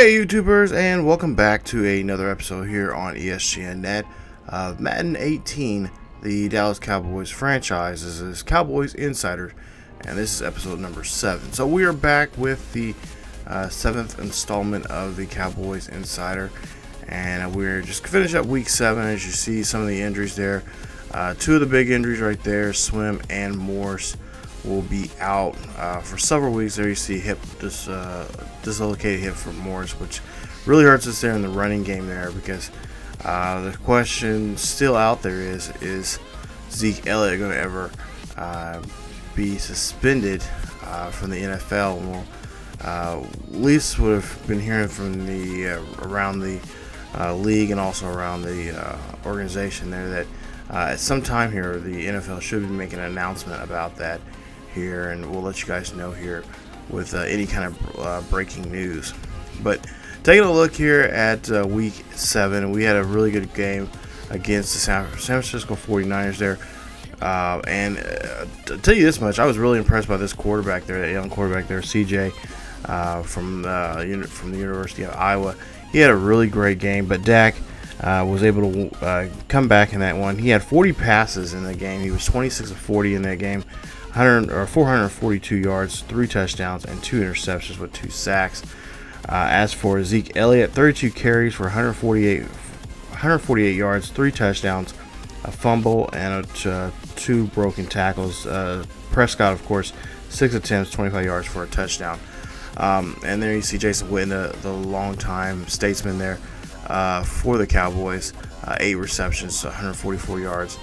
Hey YouTubers, and welcome back to another episode here on ESGNet of Madden 18, the Dallas Cowboys franchise. This is Cowboys Insider, and this is episode number 7. So we are back with the 7th installment of the Cowboys Insider, and we're just finishing up week 7. As you see, some of the injuries there, 2 of the big injuries right there, Swim and Morse, will be out for several weeks. There you see dislocated hip for Morris, which really hurts us there in the running game there, because the question still out there is Zeke Elliott going to ever be suspended from the NFL? Well, at least would have been hearing from the around the league and also around the organization there that at some time here the NFL should be making an announcement about that here, and we'll let you guys know here with any kind of breaking news. But taking a look here at week 7, we had a really good game against the San Francisco 49ers there, and to tell you this much, I was really impressed by this quarterback there, that young quarterback there, CJ from the University of Iowa. He had a really great game, but Dak was able to come back in that one. He had 40 passes in the game. He was 26 of 40 in that game, 442 yards, 3 touchdowns, and 2 interceptions with 2 sacks. As for Zeke Elliott, 32 carries for 148 yards, 3 touchdowns, a fumble, and 2 broken tackles. Prescott, of course, 6 attempts, 25 yards for a touchdown. And there you see Jason Witten, the longtime statesman there for the Cowboys, 8 receptions, 144 yards.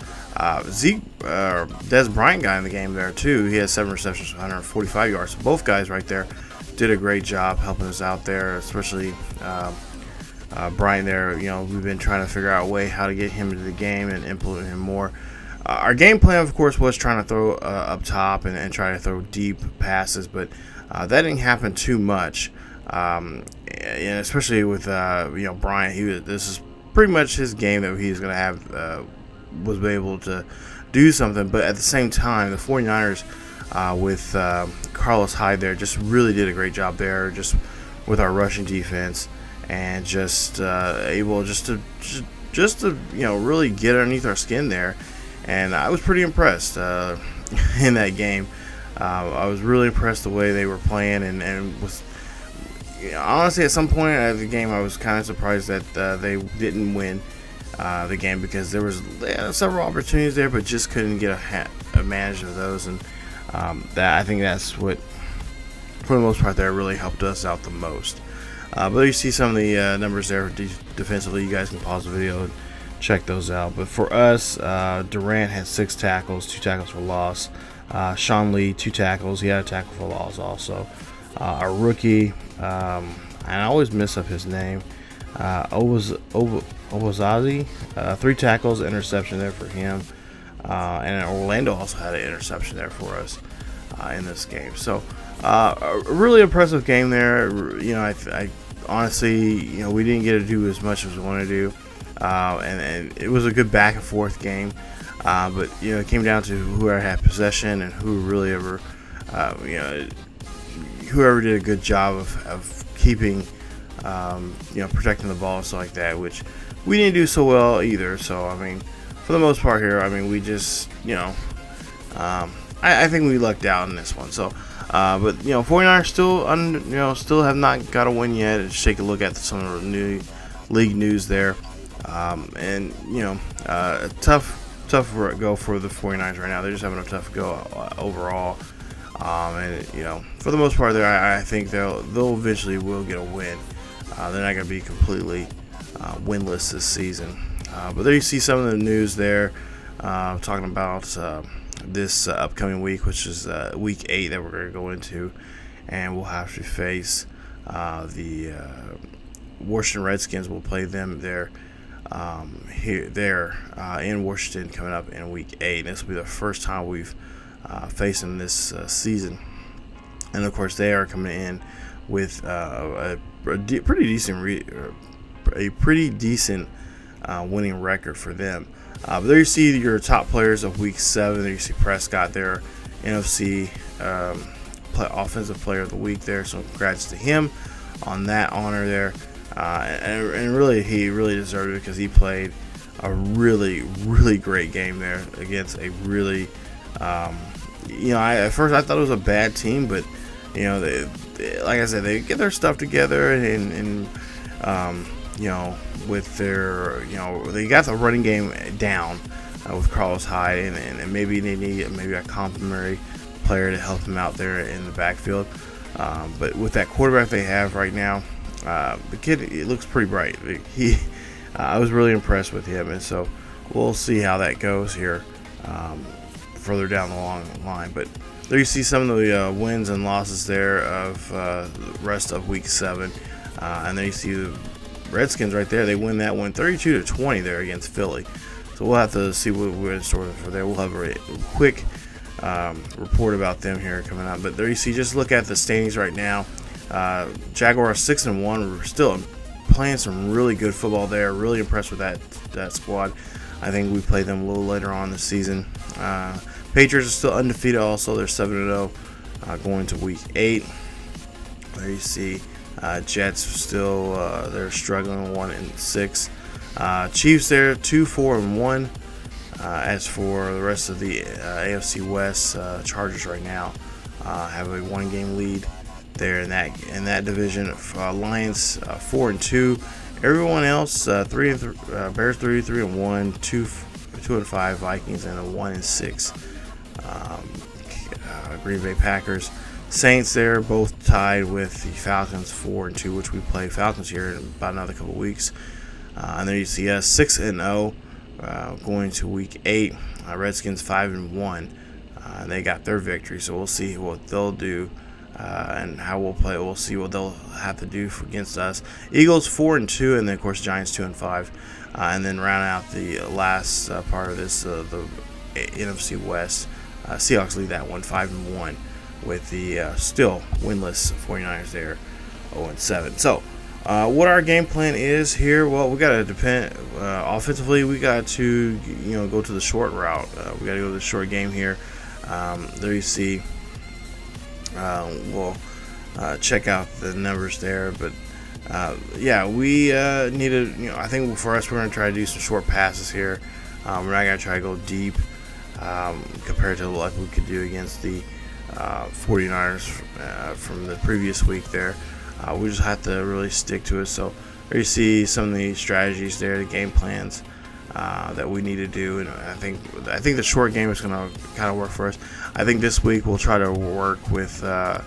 Zeke, Des Bryant got in the game there too. He had 7 receptions, 145 yards. So both guys right there did a great job helping us out there, especially Bryant there. You know, we've been trying to figure out a way how to get him into the game and implement him more. Our game plan, of course, was trying to throw up top and try to throw deep passes, but that didn't happen too much. And especially with Bryant, this is pretty much his game that he's going to have. Was able to do something, but at the same time, the 49ers with Carlos Hyde there just really did a great job there, just with our rushing defense, and just able to really get underneath our skin there. And I was pretty impressed in that game. I was really impressed the way they were playing, and was, honestly, at some point of the game, I was kind of surprised that they didn't win the game, because there was several opportunities there, but just couldn't get a manage of those. And that, I think that's what, for the most part, there really helped us out the most. But you see some of the numbers there defensively. You guys can pause the video and check those out. But for us, Durant had 6 tackles, 2 tackles for loss. Sean Lee, 2 tackles. He had a tackle for loss also. Our rookie, and I always mess up his name, Owazazi, 3 tackles, interception there for him, and Orlando also had an interception there for us in this game. So a really impressive game there. I honestly, we didn't get to do as much as we wanted to do, and it was a good back and forth game. But it came down to whoever had possession and who really ever, whoever did a good job of keeping, protecting the ball and stuff like that, which we didn't do so well either. So I mean, for the most part here, I mean, we just, I think we lucked out in this one. So, but 49ers still have not got a win yet. Just take a look at some of the new league news there, and a tough go for the 49ers right now. They're just having a tough go overall. And for the most part there, I think they'll eventually will get a win. They're not going to be completely winless this season. But there you see some of the news there, talking about this upcoming week, which is week 8 that we're going to go into, and we'll have to face the Washington Redskins. We'll play them there in Washington coming up in week 8. And this will be the first time we've faced them this season, and of course they are coming in with a pretty decent winning record for them. But there you see your top players of week 7. There you see Prescott there, NFC offensive player of the week there, so congrats to him. on that honor there. And really, he really deserved it because he played a really great game there against a really, at first I thought it was a bad team, but they, like I said, they get their stuff together and with their, they got the running game down with Carlos Hyde, and maybe they need a complimentary player to help them out there in the backfield. But with that quarterback they have right now, the kid, it looks pretty bright. I was really impressed with him, and so we'll see how that goes here further down the line. But there you see some of the wins and losses there of the rest of Week 7, and there you see the Redskins right there. They win that one 32-20 there against Philly. So we'll have to see what we're in store for there. We'll have a quick report about them here coming up. But there you see, just look at the standings right now. Jaguars 6-1. We're still playing some really good football there. Really impressed with that squad. I think we play them a little later on this season. Patriots are still undefeated also. They're 7-0 going to Week 8. There you see Jets still they're struggling 1-6. Chiefs there 2-4-1. As for the rest of the AFC West, Chargers right now have a 1-game lead there in that division. Lions 4-2. Everyone else 3-3. Bears 3-1. 2-5. Vikings and a 1-6. Green Bay Packers. Saints there both tied with the Falcons 4-2, which we play Falcons here in about another couple weeks. And there you see us 6-0 going to Week 8. Redskins 5-1. They got their victory, so we'll see what they'll do and how we'll play. We'll see what they'll have to do against us. Eagles 4-2, and then of course Giants 2-5. And then round out the last part of this, the NFC West. Seahawks lead that one 5-1 with the still winless 49ers there 0-7. So what our game plan is here, well, we got to depend offensively. We got to go to the short route. We got to go to the short game here. There you see. We'll check out the numbers there, but yeah, we need to. I think for us, we're going to try to do some short passes here. We're not going to try to go deep compared to like we could do against the 49ers from the previous week there. We just have to really stick to it. So there you see some of the strategies there, the game plans that we need to do, and I think the short game is going to kind of work for us. I think this week we'll try to work with the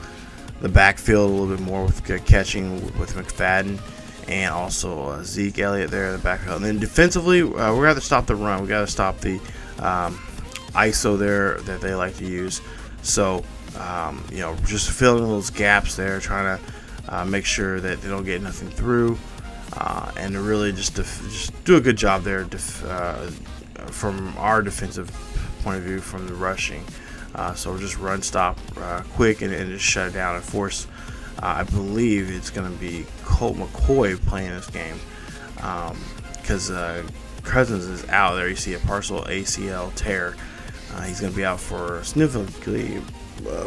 backfield a little bit more with catching with McFadden and also Zeke Elliott there in the backfield. And then defensively, we're going to have to stop the run. We got to stop the ISO there that they like to use. So just filling those gaps there, trying to make sure that they don't get nothing through, and to really just do a good job there from our defensive point of view from the rushing. So just run stop quick and just shut it down and force. I believe it's going to be Colt McCoy playing this game because Cousins is out there. You see a partial ACL tear. He's going to be out for significantly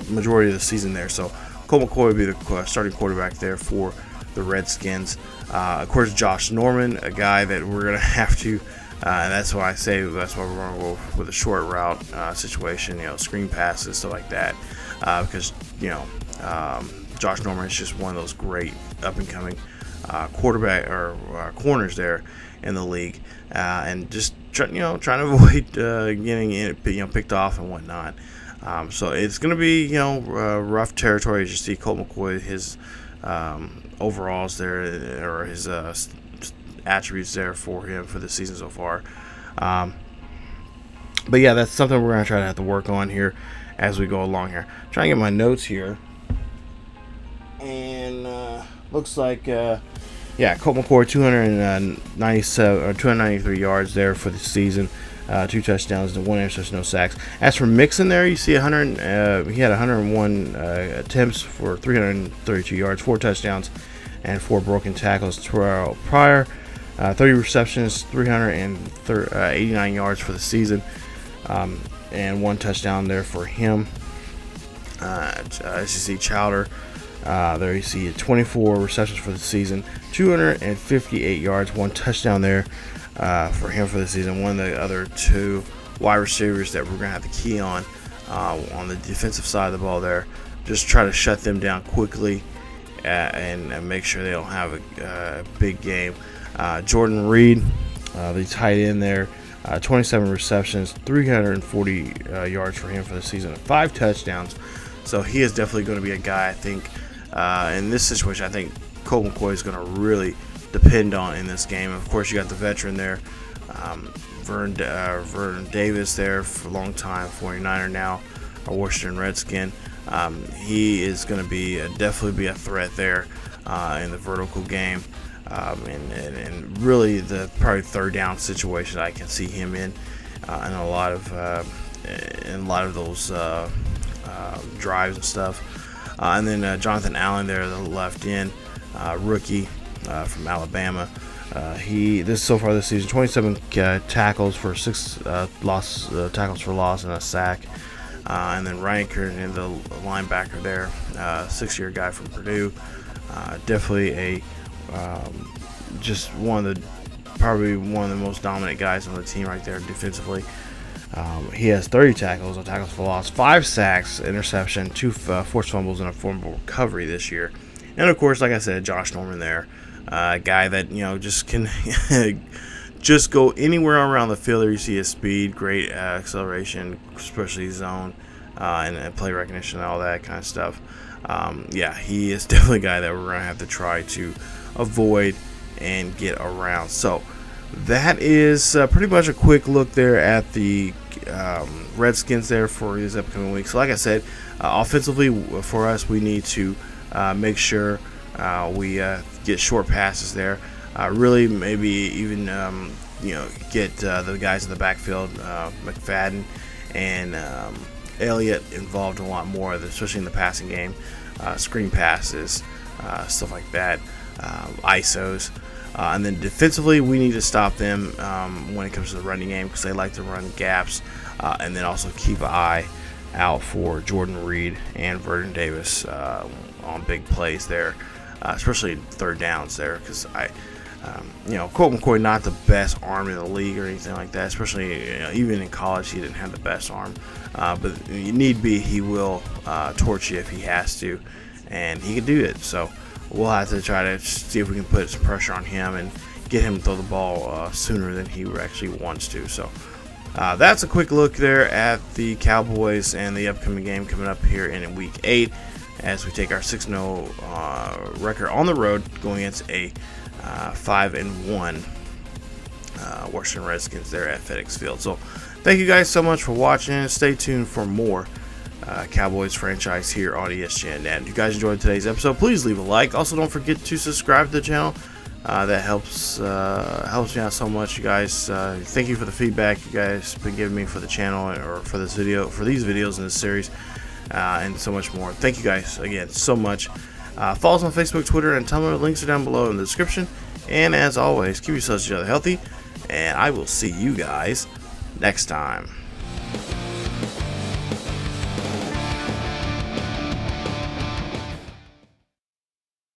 majority of the season there. So Colt McCoy will be the starting quarterback there for the Redskins. Of course, Josh Norman, a guy that we're going to have to, and that's why I say that's why we're going to go with a short route situation, screen passes, stuff like that, because Josh Norman is just one of those great up-and-coming quarterback or corners there in the league, and just trying to avoid getting picked off and whatnot. So it's going to be rough territory as you see Colt McCoy, his overalls there, or his attributes there for him for the season so far. But yeah, that's something we're going to try to have to work on here as we go along here. Trying to get my notes here, and looks like Colt McCoy 297 or 293 yards there for the season. 2 touchdowns and 1 interception, no sacks. As for Mixon there, you see he had 101 attempts for 332 yards, 4 touchdowns, and 4 broken tackles. Terrelle Pryor, 30 receptions, 389 yards for the season, and 1 touchdown there for him. As you see, Chowder There you see 24 receptions for the season, 258 yards, 1 touchdown there for him for the season. One of the other 2 wide receivers that we're going to have to key on the defensive side of the ball there. Just try to shut them down quickly and make sure they don't have a big game. Jordan Reed, the tight end there, 27 receptions, 340 yards for him for the season, 5 touchdowns. So he is definitely going to be a guy, I think, in this situation, I think Colt McCoy is going to really depend on in this game. Of course, you got the veteran there, Vernon Davis there for a long time, 49er now, a Washington Redskin. He is going to be definitely be a threat there in the vertical game, and really the probably third down situation I can see him in a lot of those drives and stuff. And then Jonathan Allen there, the left end rookie from Alabama. So far this season, 27 tackles for 6 tackles for loss and a sack. And then Ryan Kerrigan, the linebacker there, 6-year guy from Purdue. Definitely just probably one of the most dominant guys on the team right there defensively. He has 30 tackles, tackles for loss, 5 sacks, interception, 2 forced fumbles, and a fumble recovery this year. And of course, like I said, Josh Norman there, a guy that just can just go anywhere around the field. There you see his speed, great acceleration, especially zone and play recognition and all that kind of stuff. Yeah, he is definitely a guy that we're going to have to try to avoid and get around. So that is pretty much a quick look there at the Redskins there for this upcoming week. So like I said, offensively for us, we need to make sure we get short passes there. Really maybe even get the guys in the backfield, McFadden and Elliott, involved a lot more, especially in the passing game, screen passes, stuff like that, ISOs. And then defensively, we need to stop them when it comes to the running game, because they like to run gaps, and then also keep an eye out for Jordan Reed and Vernon Davis on big plays there, especially third downs there, because Colt McCoy, not the best arm in the league or anything like that, especially even in college he didn't have the best arm, but need be he will torch you if he has to, and he can do it. So we'll have to try to see if we can put some pressure on him and get him to throw the ball sooner than he actually wants to. So that's a quick look there at the Cowboys and the upcoming game coming up here in Week 8, as we take our 6-0 record on the road going against a 5-1 Washington Redskins there at FedEx Field. So thank you guys so much for watching. Stay tuned for more Cowboys franchise here on ESGNet. If you guys enjoyed today's episode, please leave a like. Also, don't forget to subscribe to the channel. That helps me out so much, you guys. Thank you for the feedback you guys been giving me for the channel or for this video, for these videos in this series, and so much more. Thank you guys again so much. Follow us on Facebook, Twitter, and Tumblr. Links are down below in the description. And as always, keep yourselves each other healthy, and I will see you guys next time.